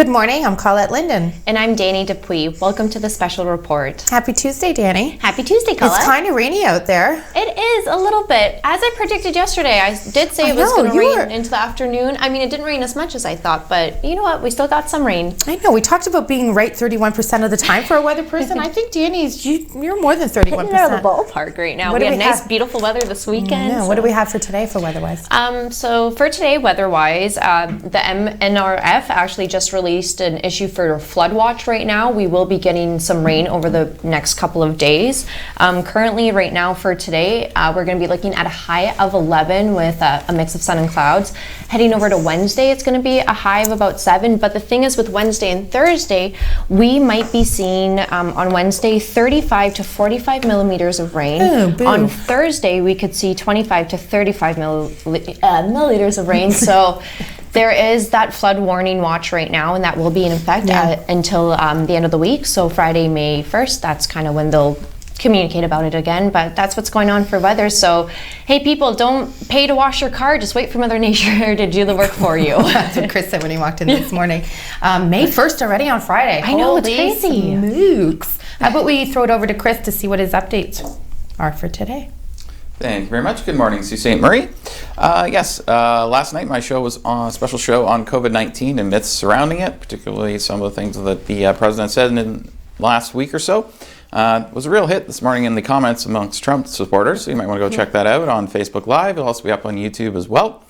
Good morning, I'm Colette Linden. And I'm Dani Dupuis. Welcome to the special report. Happy Tuesday, Dani. Happy Tuesday, Colette. It's kind of rainy out there. It is a little bit. As I predicted yesterday, I did say it was going to rain into the afternoon. I mean, it didn't rain as much as I thought, but you know what? We still got some rain. I know. We talked about being right 31% of the time for a weather person. I think, Dani's, you're more than 31%. Hitting out of the ballpark right now. We have nice, beautiful weather this weekend. So. What do we have for today for weather-wise? So for today, weather-wise, the NRF actually just released an issue for flood watch right now. We will be getting some rain over the next couple of days. Currently, right now for today, we're going to be looking at a high of 11 with a mix of sun and clouds. Heading over to Wednesday, it's going to be a high of about 7. But the thing is with Wednesday and Thursday, we might be seeing on Wednesday 35 to 45 millimeters of rain. On Thursday, we could see 25 to 35 milliliters of rain. So there is that flood warning watch right now, and that will be in effect until the end of the week. So Friday, May 1st, that's kind of when they'll communicate about it again. But that's what's going on for weather. So, hey, people, don't pay to wash your car. Just wait for Mother Nature to do the work for you. That's what Chris said when he walked in this morning. May 1st already on Friday. I know, it's crazy. Smokes. How about we throw it over to Chris to see what his updates are for today? Thank you very much. Good morning, Sault Ste. Marie. Last night my show was on a special show on COVID-19 and myths surrounding it, particularly some of the things that the president said in the last week or so. It was a real hit this morning in the comments amongst Trump supporters, so you might want to go check that out on Facebook Live. It'll also be up on YouTube as well.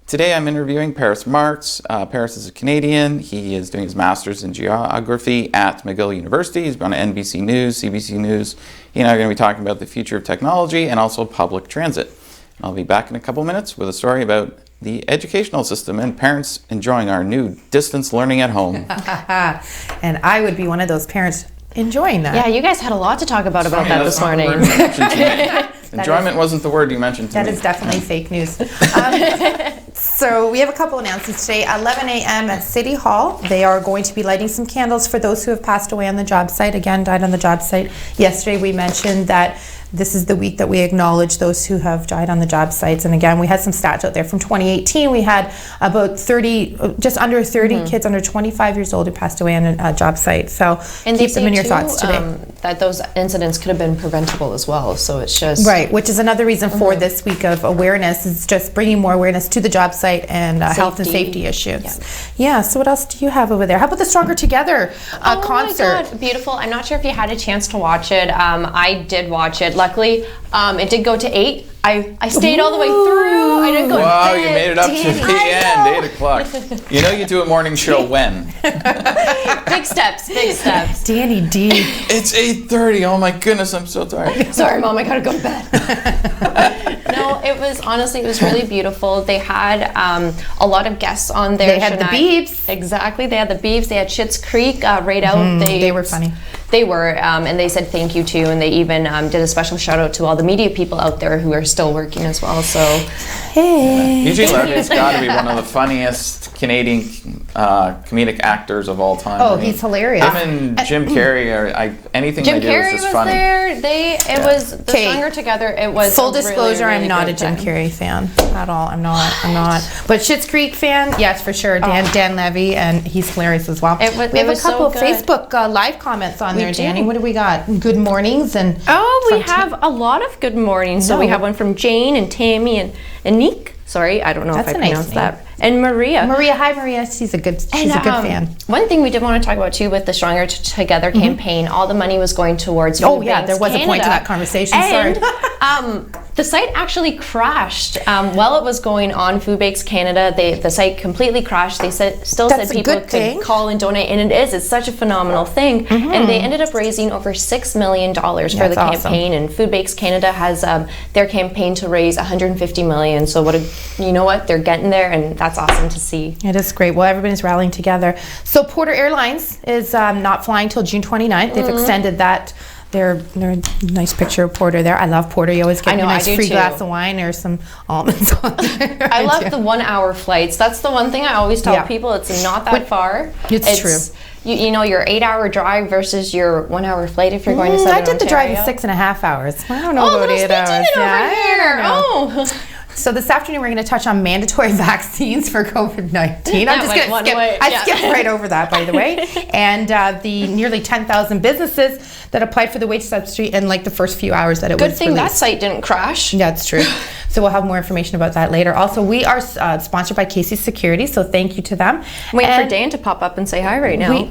Today I'm interviewing Paris Marks. Paris is a Canadian. He is doing his master's in geography at McGill University. He's been on NBC News, CBC News. He and I are going to be talking about the future of technology and also public transit. And I'll be back in a couple minutes with a story about the educational system and parents enjoying our new distance learning at home. And I would be one of those parents enjoying that. Yeah, you guys had a lot to talk about that this morning. Enjoyment wasn't the word you mentioned to me. That is definitely fake news. So we have a couple announcements today. 11 a.m. at City Hall. They are going to be lighting some candles for those who have passed away on the job site. Again, died on the job site. Yesterday we mentioned that this is the week that we acknowledge those who have died on the job sites. And again, we had some stats out there from 2018. We had about 30, just under 30 kids under 25 years old who passed away on a job site. So and keep them in your thoughts today. That those incidents could have been preventable as well. So it's just... Right, which is another reason for this week of awareness, is just bringing more awareness to the job site and health and safety issues. Yeah, so what else do you have over there? How about the Stronger Together concert? Oh my God, beautiful. I'm not sure if you had a chance to watch it. I did watch it. Luckily, it did go to 8. I stayed all the way through. I didn't go to bed. Wow, you made it up to the end, 8 o'clock. You know you do a morning show when? Big steps, big steps. Dani D. It's 8:30. Oh my goodness, I'm so tired. Sorry, Mom, I gotta go to bed. No, it was really beautiful. They had a lot of guests on there. They had the Beebs. Exactly, they had the Beebs. They had Schitt's Creek right out. They were funny. They were, and they said thank you too, and they even did a special shout out to all the media people out there who are still working as well. So, hey, Eugene Levy's got to be one of the funniest Canadian comedic actors of all time. Oh, he's hilarious. Him and Jim Carrey, anything Jim they do is just funny. Jim Carrey was there. It was the Stronger Together. It was full disclosure. Really, really I'm not a Jim Carrey fan at all. I'm not. But Schitt's Creek fan, yes, for sure. Dan Levy, and he's hilarious as well. We have a couple of Facebook live comments on there, Dani. What do we got? Good mornings and we have a lot of good mornings. So we have one from Jane and Tammy and Nick. Sorry, I don't know if I pronounced that. And Maria. Hi Maria. She's a good fan. One thing we did want to talk about too with the Stronger Together campaign, all the money was going towards Food Banks there was Canada. A point to that conversation. And, sorry. The site actually crashed while it was going on. Food Banks Canada, the site completely crashed. They said people could call and donate, and it's such a phenomenal thing. And they ended up raising over $6 million for the campaign. And Food Banks Canada has their campaign to raise $150 million. So you know what? They're getting there, and that's awesome to see. It is great. Well, everybody's rallying together. So Porter Airlines is not flying till June 29th. They've extended that. They're a nice picture of Porter there. I love Porter. You always get a nice free glass of wine or some almonds on there. I love the 1 hour flights. That's the one thing I always tell people. It's not that far. It's true. You know, your 8 hour drive versus your 1 hour flight if you're going to Southern I did the drive in Ontario. 6.5 hours. I don't know about 8 hours. Over here. So this afternoon we're going to touch on mandatory vaccines for COVID-19. That went one way. I skipped right over that, by the way. And the nearly 10,000 businesses that applied for the wage subsidy in like the first few hours that it was Good thing that released. site didn't crash. Yeah, it's true. So we'll have more information about that later. Also, we are sponsored by Casey's Security, so thank you to them. Wait for Dan to pop up and say hi right now.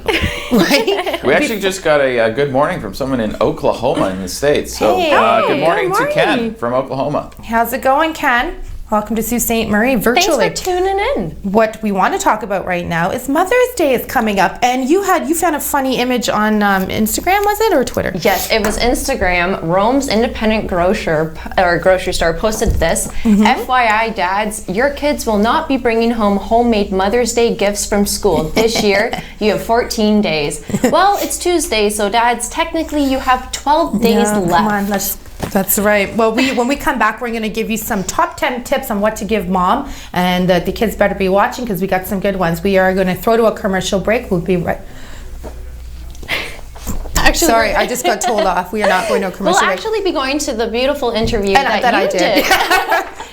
Right? We actually just got a good morning from someone in Oklahoma in the States. So Hey, good morning good to Ken morning. from Oklahoma. How's it going, Ken? Welcome to Sault Ste. Marie virtually. Thanks for tuning in. What we want to talk about right now is Mother's Day is coming up, and you found a funny image on Instagram, was it, or Twitter? Yes, it was Instagram. Rome's independent grocery store posted this. FYI, dads, your kids will not be bringing home homemade Mother's Day gifts from school this year. You have 14 days. Well, it's Tuesday, so dads, technically you have 12 days left. Come on, that's right. Well, when we come back, we're going to give you some top 10 tips on what to give mom, and the kids better be watching because we got some good ones. We are going to throw to a commercial break. We'll be right. Actually, Sorry, I just got told off. We are not going to a commercial We'll break. actually be going to the beautiful interview And that I you did. did.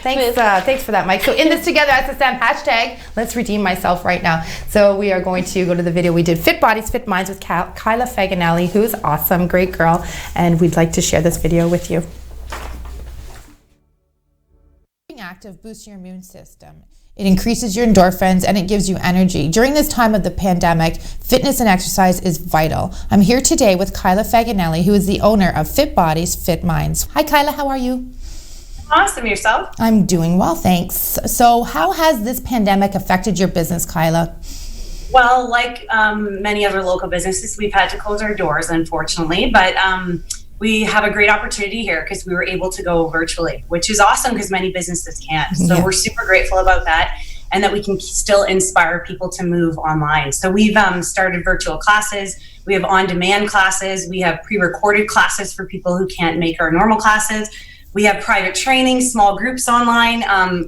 Thanks for that, Mike. So in this together, SSM hashtag, let's redeem myself right now. So we are going to go to the video we did, Fit Bodies, Fit Minds with Kyla Faganelli, who's awesome, great girl, and we'd like to share this video with you. Being active boosts your immune system. It increases your endorphins and it gives you energy. During this time of the pandemic, fitness and exercise is vital. I'm here today with Kyla Faganelli, who is the owner of Fit Bodies, Fit Minds. Hi, Kyla, how are you? Awesome. Yourself? I'm doing well, thanks. So how has this pandemic affected your business, Kyla? Well, like many other local businesses, we've had to close our doors, unfortunately, but we have a great opportunity here because we were able to go virtually, which is awesome because many businesses can't. So we're super grateful about that, and that we can still inspire people to move online. So we've started virtual classes. We have on-demand classes. We have pre-recorded classes for people who can't make our normal classes. We have private training, small groups online,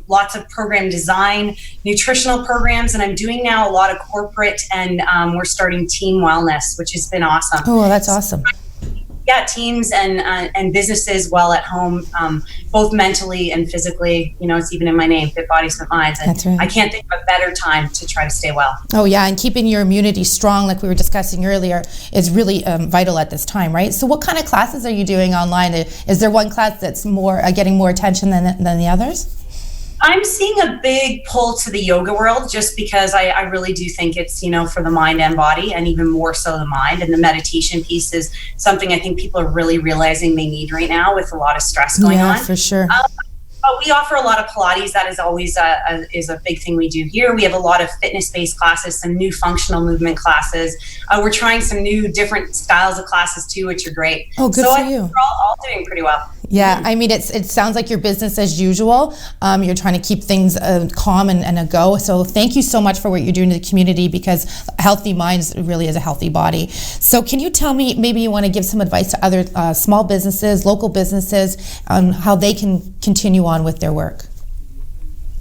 lots of program design, nutritional programs, and I'm doing now a lot of corporate, and we're starting team wellness, which has been awesome. Oh, that's awesome. Yeah, teams and businesses well at home, both mentally and physically. You know, it's even in my name, Fit Bodies, Fit Minds. And That's right. I can't think of a better time to try to stay well. Oh, yeah, and keeping your immunity strong, like we were discussing earlier, is really vital at this time, right? So what kind of classes are you doing online? Is there one class that's more getting more attention than the others? I'm seeing a big pull to the yoga world just because I really do think it's, you know, for the mind and body, and even more so the mind. And the meditation piece is something I think people are really realizing they need right now with a lot of stress going on. Yeah, for sure. But we offer a lot of Pilates. That is always is a big thing we do here. We have a lot of fitness-based classes, some new functional movement classes. We're trying some new different styles of classes too, which are great. Oh, good so for I think you. we're all doing pretty well. Yeah, I mean, it sounds like your business as usual. You're trying to keep things calm and a go. So thank you so much for what you're doing to the community, because a healthy mind really is a healthy body. So can you tell me, maybe you want to give some advice to other small businesses, local businesses, on how they can continue on with their work?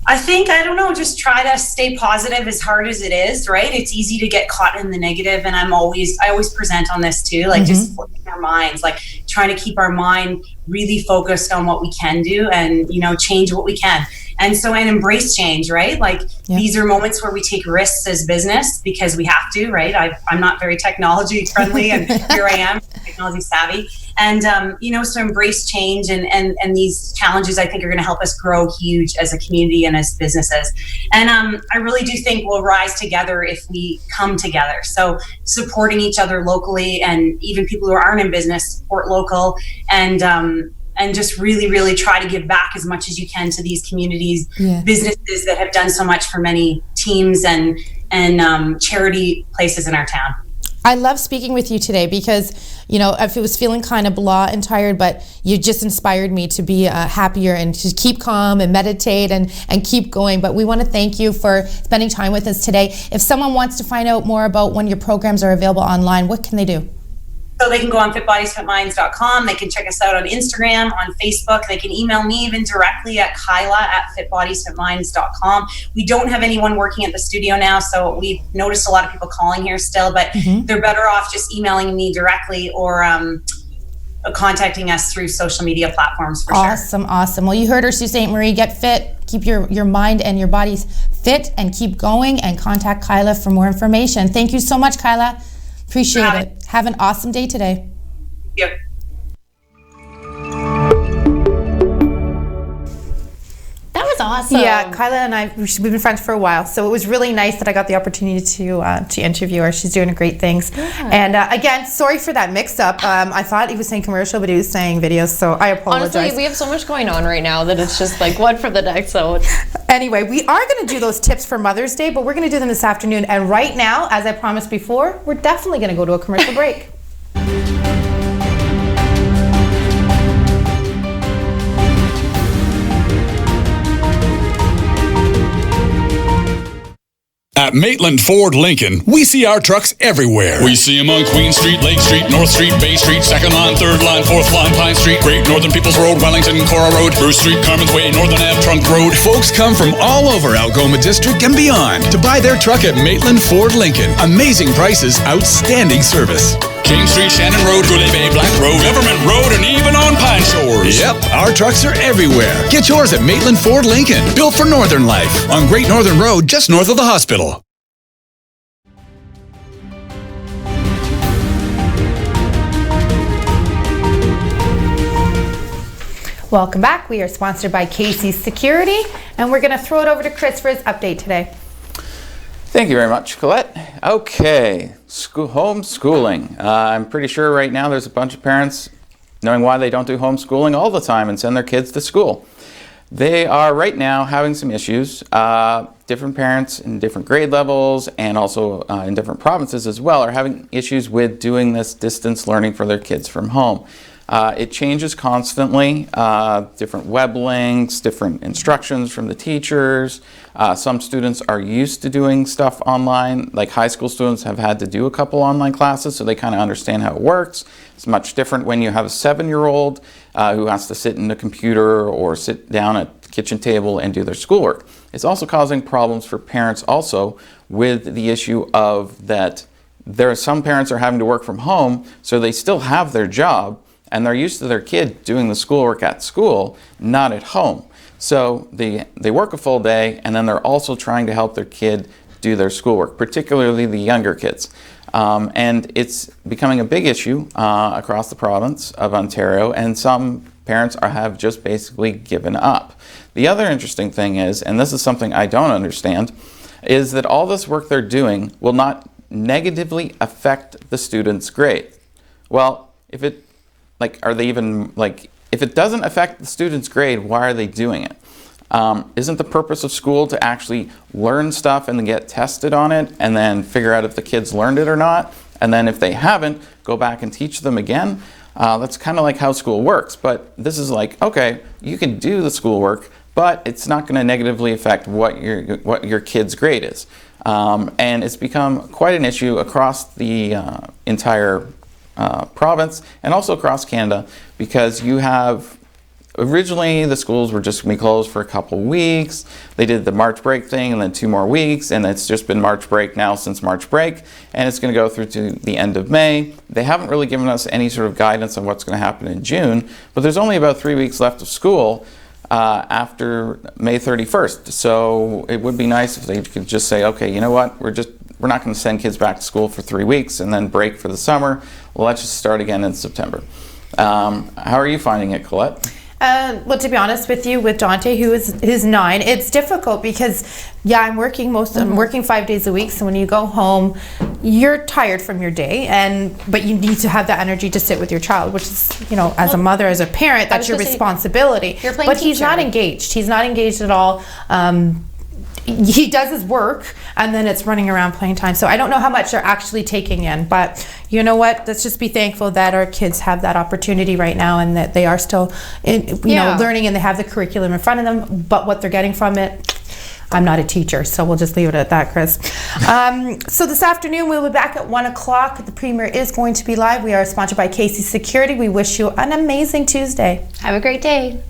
I think, I don't know, just try to stay positive as hard as it is, right? It's easy to get caught in the negative, and I always present on this too, like just flipping our minds, like trying to keep our mind really focused on what we can do and, you know, change what we can. And so, and embrace change, right? Like these are moments where we take risks as business because we have to, right? I'm not very technology friendly, and here I am, technology savvy. And, you know, so embrace change, and these challenges I think are going to help us grow huge as a community and as businesses. And I really do think we'll rise together if we come together. So supporting each other locally, and even people who aren't in business, support local, and just really, really try to give back as much as you can to these communities, businesses that have done so much for many teams and charity places in our town. I love speaking with you today because, you know, if it was feeling kind of blah and tired, but you just inspired me to be happier and to keep calm and meditate and keep going. But we want to thank you for spending time with us today. If someone wants to find out more about when your programs are available online, what can they do? So they can go on fitbodiesfitminds.com. They can check us out on Instagram, on Facebook. They can email me even directly at Kyla@fitbodiesfitminds.com. We don't have anyone working at the studio now, so we've noticed a lot of people calling here still, but they're better off just emailing me directly or contacting us through social media platforms for sure. Awesome. Well, you heard her, Sault Ste. Marie. Get fit. Keep your mind and your bodies fit and keep going, and contact Kyla for more information. Thank you so much, Kyla. Appreciate it. Have an awesome day today. Yep. That was awesome. Yeah, Kyla and I, we've been friends for a while, so it was really nice that I got the opportunity to interview her. She's doing great things. Yeah. And again, sorry for that mix-up. I thought he was saying commercial, but he was saying videos, so I apologize. Honestly, we have so much going on right now that it's just like one for the next. So anyway, we are going to do those tips for Mother's Day, but we're going to do them this afternoon. And right now, as I promised before, we're definitely going to go to a commercial break. At Maitland Ford Lincoln, we see our trucks everywhere. We see them on Queen Street, Lake Street, North Street, Bay Street, 2nd line, 3rd line, 4th line, Pine Street, Great Northern Peoples Road, Wellington, Cora Road, Bruce Street, Carmen's Way, Northern Ave, Trunk Road. Folks come from all over Algoma District and beyond to buy their truck at Maitland Ford Lincoln. Amazing prices, outstanding service. King Street, Shannon Road, Goulet Bay, Black Road, Government Road, and even on Pine Shores. Yep, our trucks are everywhere. Get yours at Maitland Ford Lincoln, built for Northern life, on Great Northern Road, just north of the hospital. Welcome back. We are sponsored by Casey's Security, and we're going to throw it over to Chris for his update today. Thank you very much, Colette. Okay, homeschooling. I'm pretty sure right now there's a bunch of parents knowing why they don't do homeschooling all the time and send their kids to school. They are right now having some issues. Different parents in different grade levels and also in different provinces as well are having issues with doing this distance learning for their kids from home. It changes constantly, different web links, different instructions from the teachers. Some students are used to doing stuff online, like high school students have had to do a couple online classes, so they kind of understand how it works. It's much different when you have a 7-year-old who has to sit in a computer or sit down at the kitchen table and do their schoolwork. It's also causing problems for parents also with the issue of that there are some parents are having to work from home, so they still have their job, and they're used to their kid doing the schoolwork at school, not at home. So they work a full day, and then they're also trying to help their kid do their schoolwork, particularly the younger kids. And it's becoming a big issue across the province of Ontario, and some parents have just basically given up. The other interesting thing is, and this is something I don't understand, is that all this work they're doing will not negatively affect the student's grade. Well, if it if it doesn't affect the student's grade, why are they doing it? Isn't the purpose of school to actually learn stuff and then get tested on it and then figure out if the kids learned it or not? And then if they haven't, go back and teach them again? That's kind of like how school works. But this is like, okay, you can do the schoolwork, but it's not going to negatively affect what your kid's grade is. And it's become quite an issue across the entire province and also across Canada, because you have originally the schools were just going to be closed for a couple weeks. They did the March break thing and then 2 more weeks, and it's just been March break now since March break, and it's going to go through to the end of May. They haven't really given us any sort of guidance on what's going to happen in June, but there's only about 3 weeks left of school after May 31st. So it would be nice if they could just say, okay, you know what, we're not going to send kids back to school for 3 weeks and then break for the summer. Well, let's just start again in September. How are you finding it, Colette? Well, to be honest with you, with Dante, who's 9, it's difficult because, yeah, I'm working 5 days a week. So when you go home, you're tired from your day, but you need to have that energy to sit with your child, which is, as a mother, as a parent, that's your responsibility. But he's not engaged. He's not engaged at all. He does his work, and then it's running around playing time. So I don't know how much they're actually taking in, but you know what? Let's just be thankful that our kids have that opportunity right now, and that they are still, learning, and they have the curriculum in front of them. But what they're getting from it, I'm not a teacher, so we'll just leave it at that, Chris. So this afternoon we'll be back at 1 o'clock. The premiere is going to be live. We are sponsored by Casey's Security. We wish you an amazing Tuesday. Have a great day.